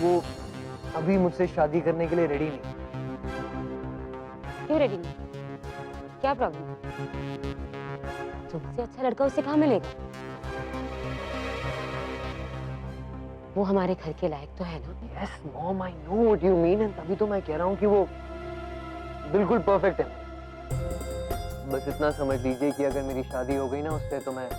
वो अभी मुझसे शादी करने के लिए रेडी नहीं। क्यों रेडी नहीं? क्या प्रॉब्लम? तुमसे अच्छा लड़का उसे कहाँ मिलेगा? वो हमारे घर के लायक तो है ना? Yes, Mom, I know what you mean, and तभी तो मैं कह रहा हूँ कि वो बिल्कुल परफेक्ट है। बस इतना समझ लीजिए कि अगर मेरी शादी हो गई ना उससे, तो मैं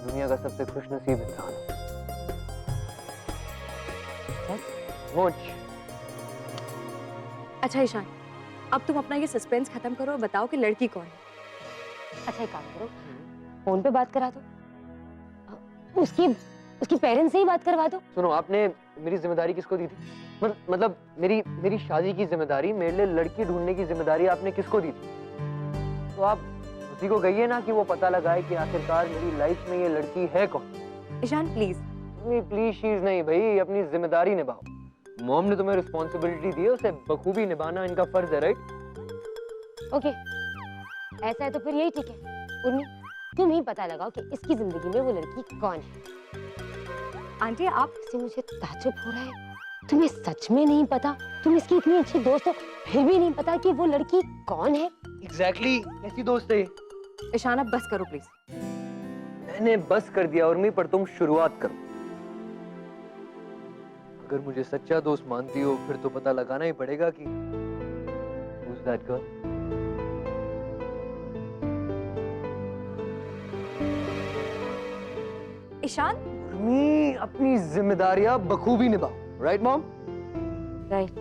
दुनिया का सबसे खुशनसीब इंसान हूँ। अच्छा ईशान, अब तुम अपना ये सस्पेंस खत्म करो और बताओ कि लड़की कौन है। अच्छा एक काम करो, फोन पे बात करा दो, उसकी पेरेंट्स से ही बात करवा दो। सुनो, आपने मेरी जिम्मेदारी किसको दी थी? मतलब मेरी शादी की जिम्मेदारी, मेरे लिए लड़की ढूंढने की जिम्मेदारी आपने किसको दी थी? तो आप उसी को कहिए ना कि वो पता लगाए कि आखिरकार मेरी लाइफ में ये लड़की है कौन। ईशान प्लीज। प्लीज शीज नहीं भाई, अपनी जिम्मेदारी निभाओ। मॉम ने तुम्हें रिस्पॉन्सिबिलिटी दी है, उसे बखूबी निभाना इनका फर्ज है, राइट? ओके, ऐसा है तो फिर यही ठीक है। उर्मी, तुम ही पता लगाओ कि इसकी जिंदगी में वो लड़की कौन है। आंटी आप से मुझे ताज्जुब हो रहा है, तुम्हें सच में नहीं पता? तुम इसकी इतनी अच्छी दोस्त हो, फिर भी नहीं पता कि वो लड़की कौन है? एग्जैक्टली, कैसी दोस्त है? ईशान अब बस करो प्लीज। मैंने बस कर दिया उर्मी, पर तुम शुरुआत करो। अगर मुझे सच्चा दोस्त मानती हो, फिर तो पता लगाना ही पड़ेगा कि who's that girl? Ishan Urmi, अपनी जिम्मेदारियां बखूबी निभाओ, राइट मॉम? राइट।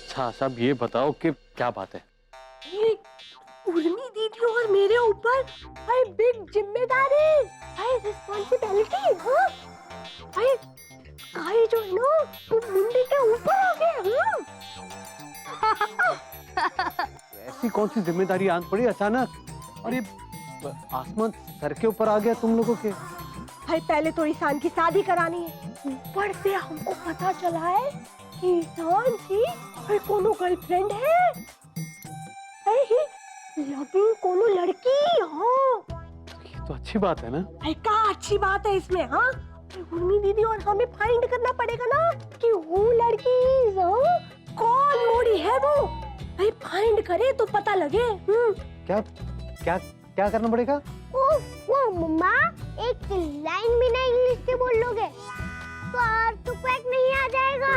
अच्छा सब ये बताओ कि क्या बात है? उर्मी दीदी और मेरे ऊपर है बिग जिम्मेदारी, है रिस्पांसिबिलिटी। हाँ, है गाय जो है ना वो मुंडे के ऊपर आ गए। ऐसी कौन सी जिम्मेदारी आन पड़ी अचानक? और ये आसमान सर के ऊपर आ गया तुम लोगों के? है पहले तो ईशान की शादी करानी है, ऊपर से हमको पता चला है कि ईशान की कोनो गर्लफ्रेंड है लेकिन कोनो लड़की। हाँ, ये तो अच्छी बात है ना? क्या अच्छी बात है इसमें? हाँ, उर्मी दीदी और हमें फाइंड करना पड़ेगा ना कि वो लड़की कौन मोड़ी है वो। फाइंड करे तो पता लगे। क्या क्या क्या करना पड़ेगा? वो मम्मा, एक लाइन भी ना इंग्लिश से बोल लोगे तो अर्थक्वेक नहीं आ जाएगा।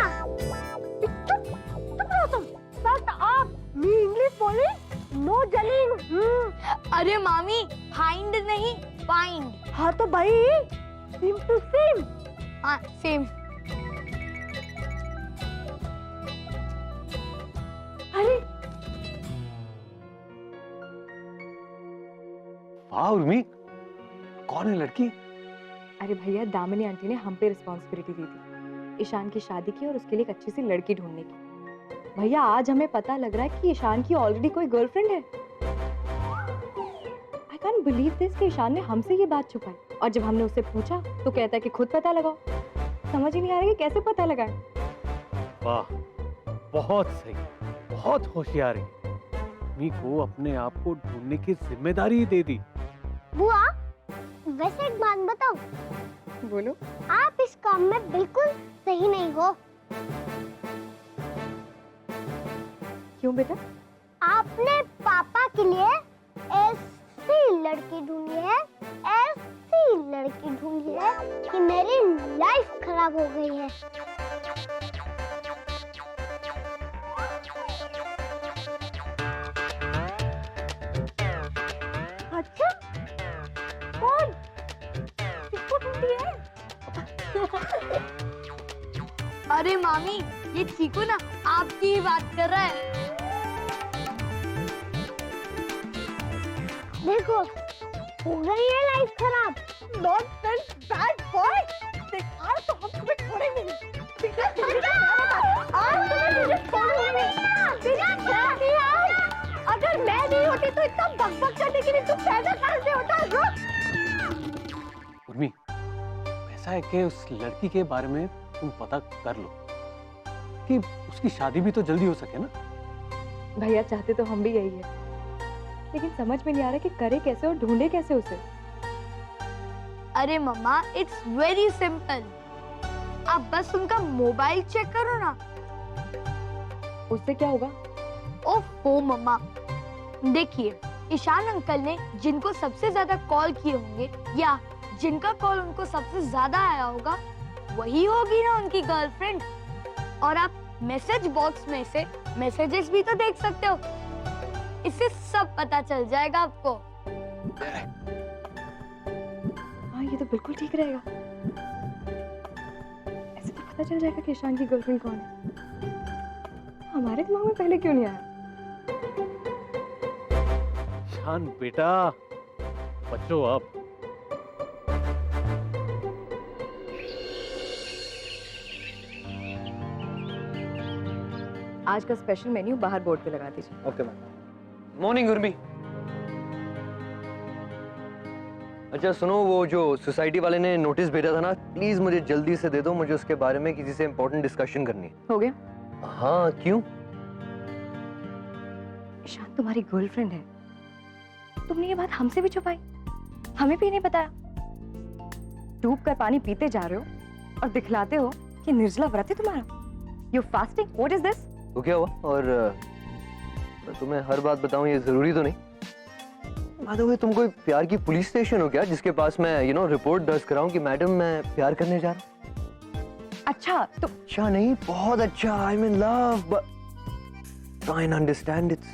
बस आप मैं इंग्लिश बोले, नो जलिंग। अरे मामी, फाइंड नहीं फाइंड। हाँ तो भाई सेम टू सेम। हाँ सेम। अरे वाह उर्मी, कौन है लड़की? अरे भैया, दामिनी आंटी ने हम पे रिस्पॉन्सिबिलिटी दी थी ईशान की शादी की और उसके लिए एक अच्छी सी लड़की ढूंढने की। भैया आज हमें पता लग रहा है कि ईशान की ऑलरेडी कोई गर्लफ्रेंड है। आई कांट बिलीव दिस कि ईशान ने हमसे ये बात छुपाई, और जब हमने उससे पूछा तो कहता है कि खुद पता लगाओ। समझ ही नहीं आ रहा कि कैसे पता लगाए। वाह, बहुत सही, बहुत होशियार है। मी को अपने आप को ढूंढने की जिम्मेदारी दे दी। बुआ, वैसे एक बात बताओ, बोलो। आप इस काम में बिल्कुल सही नहीं हो। क्यों बेटा? आपने पापा के लिए ऐसी लड़की ढूंढी है, ऐसी लड़की ढूंढी है कि मेरी लाइफ खराब हो गई है। अच्छा, कौन? किसको ढूंढी है? अरे मामी, ये चीकू ना आपकी ही बात कर रहा है। देखो, हो गई है लाइफ खराब। Nonsense bad boy. देख, आज तो हम तुम्हें छोड़ेंगे नहीं। आज तुम्हें मुझे छोड़ूंगी नहीं। अगर मैं नहीं होती तो इतना बकबक करने के लिए तुम पैदा कैसे होता? उर्मी, ऐसा है कि उस लड़की के बारे में तुम पता कर लो कि उसकी शादी भी तो जल्दी हो सके ना। भैया चाहते तो हम भी यही है, लेकिन समझ में नहीं आ रहा कि करे कैसे और ढूंढे कैसे उसे। अरे मम्मा, इट्स वेरी सिंपल। आप बस उनका मोबाइल चेक करो ना। उससे क्या होगा? ओहो मम्मा, देखिए ईशान अंकल ने जिनको सबसे ज्यादा कॉल किए होंगे या जिनका कॉल उनको सबसे ज्यादा आया होगा, वही होगी ना उनकी गर्लफ्रेंड। और आप मैसेज बॉक्स में से मैसेजेस भी तो देख सकते हो, इससे सब पता चल जाएगा आपको। हाँ, ये तो बिल्कुल ठीक रहेगा। ऐसे तो पता चल जाएगा कि ईशान की गर्लफ्रेंड कौन है। हमारे दिमाग में पहले क्यों नहीं आया? ईशान बेटा, बचो अब। आज का स्पेशल मेन्यू बाहर बोर्ड पे लगा दीजिए। Okay ma'am. मॉर्निंग उर्मी। अच्छा सुनो, वो जो सोसाइटी वाले ने नोटिस भेजा था ना, प्लीज मुझे जल्दी से दे दो, मुझे उसके बारे में किसी से इंपॉर्टेंट डिस्कशन करनी है। हो गया? हाँ, क्यों? ईशान तुम्हारी गर्लफ्रेंड है। तुमने ये बात हमसे भी छुपाई, हमें भी नहीं बताया। डूब कर पानी पीते जा रहे हो और दिखलाते हो कि निर्जला व्रत है तुम्हारा। You're fasting? What is this? तो क्या हुआ? और मैं तुम्हें हर बात बताऊं ये जरूरी तो नहीं? बात हो गई, तुम कोई प्यार की पुलिस स्टेशन हो क्या, जिसके पास मैं रिपोर्ट दर्ज कराऊं कि मैडम मैं प्यार करने जा रहा हूं? अच्छा तो अच्छा नहीं, बहुत अच्छा, I am in love, but try and understand, it's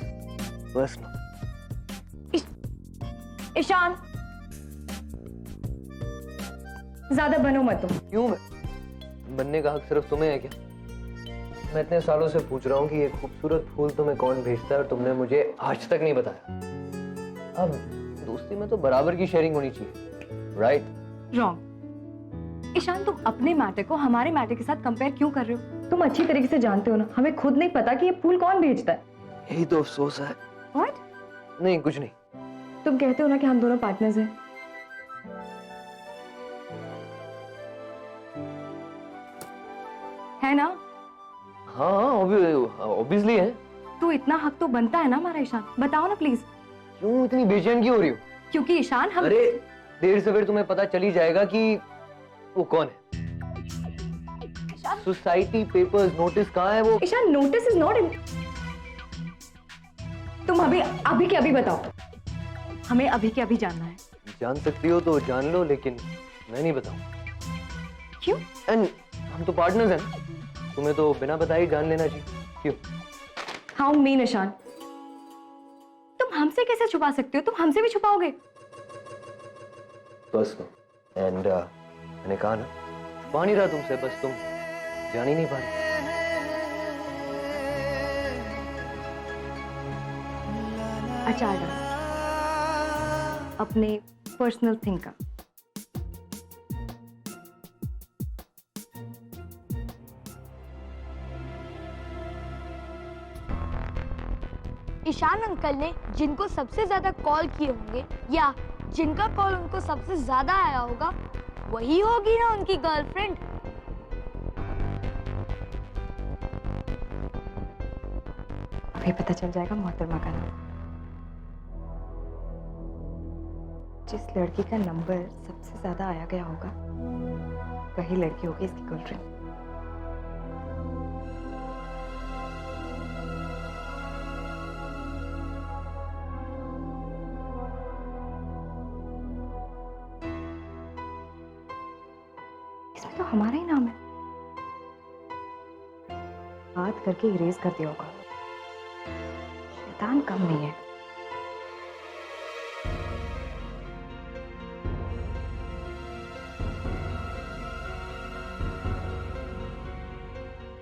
personal. Ishaan, ज्यादा बनो मत तुम। क्यों? बनने का हक सिर्फ तुम्हें है क्या? मैं इतने सालों से पूछ रहा हूँ कि ये खूबसूरत फूल तुम्हें कौन भेजता है और तुमने मुझे आज तक नहीं बताया। अब दोस्ती में तो बराबर की शेयरिंग होनी चाहिए, राइट? रॉन्ग। ईशान, तुम अपने मैटर को हमारे मैटर के साथ कंपेयर क्यों कर रहे हो? तुम अच्छी तरीके से जानते हो ना, हमें खुद नहीं पता कि ये फूल कौन भेजता है। यही तो अफसोस है। What? नहीं, कुछ नहीं। तुम कहते हो ना कि हम दोनों पार्टनर्स हैं। है ना? हाँ ऑब्वियसली है। तो इतना हक तो बनता है ना हमारा ईशान, बताओ ना प्लीज। क्यों इतनी बेचैन क्यों हो रही हो? क्योंकि ईशान हम अरे देर से फिर तुम्हें पता चल ही जाएगा कि वो कौन है। सोसाइटी पेपर्स नोटिस कहाँ है वो? Ishaan, notice is not in. तुम अभी के अभी बताओ, हमें अभी के अभी जानना है। जान सकती हो तो जान लो, लेकिन मैं नहीं बताऊं। क्यों? एंड हम तो पार्टनर्स हैं, तुम्हें तो बिना बताए ही जान लेना चाहिए। क्यों? हाउ मीन ईशान, तुम हमसे कैसे छुपा सकते हो? तुम हमसे भी छुपाओगे? बस एंड मैंने कहा ना, छुपा नहीं रहा तुमसे, बस तुम जान ही नहीं पा रही। अच्छा अपने पर्सनल थिंग का। ईशान अंकल ने जिनको सबसे ज्यादा कॉल किए होंगे या जिनका कॉल उनको सबसे ज्यादा आया होगा, वही होगी ना उनकी गर्लफ्रेंड। अभी पता चल जाएगा मोहतरमा का नाम। जिस लड़की का नंबर सबसे ज्यादा आया गया होगा, वही लड़की होगी इसकी गर्लफ्रेंड। इसमें तो हमारा ही नाम है। बात करके इरेज कर दिया होगा। शैतान कम नहीं है।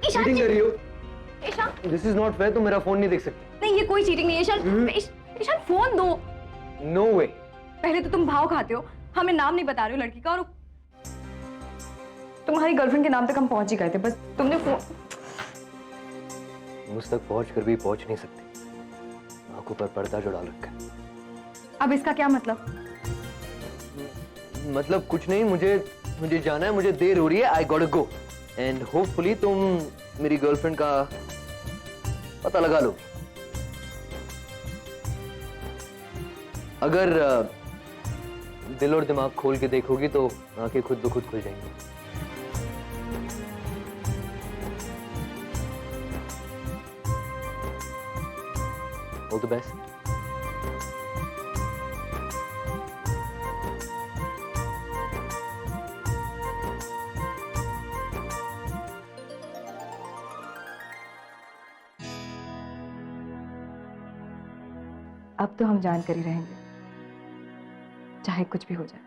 चीटिंग कर रही हो? Ishaan, this is not fair, तुम मेरा फोन नहीं देख सकती। नहीं ये कोई चीटिंग नहीं है। ईशान, ईशान फोन दो। नो वे। पहले तो तुम भाव खाते हो, हमें नाम नहीं बता रहे हो लड़की का, और तुम्हारी गर्लफ्रेंड के नाम तक हम पहुंच ही गए थे, बस तुमने फोन। मुझ तक पहुंच कर भी पहुंच नहीं सकती, आंखों पर पर्दा जो डाल रखा है। अब इसका क्या मतलब? मतलब कुछ नहीं, मुझे जाना है, मुझे देर हो रही है, I got to go and hopefully तुम मेरी गर्लफ्रेंड का पता लगा लो। दिल और दिमाग खोल के देखोगी तो आंखें खुद ब खुद खुल जाएंगी। All the best. अब तो हम जानकर ही रहेंगे, चाहे कुछ भी हो जाए।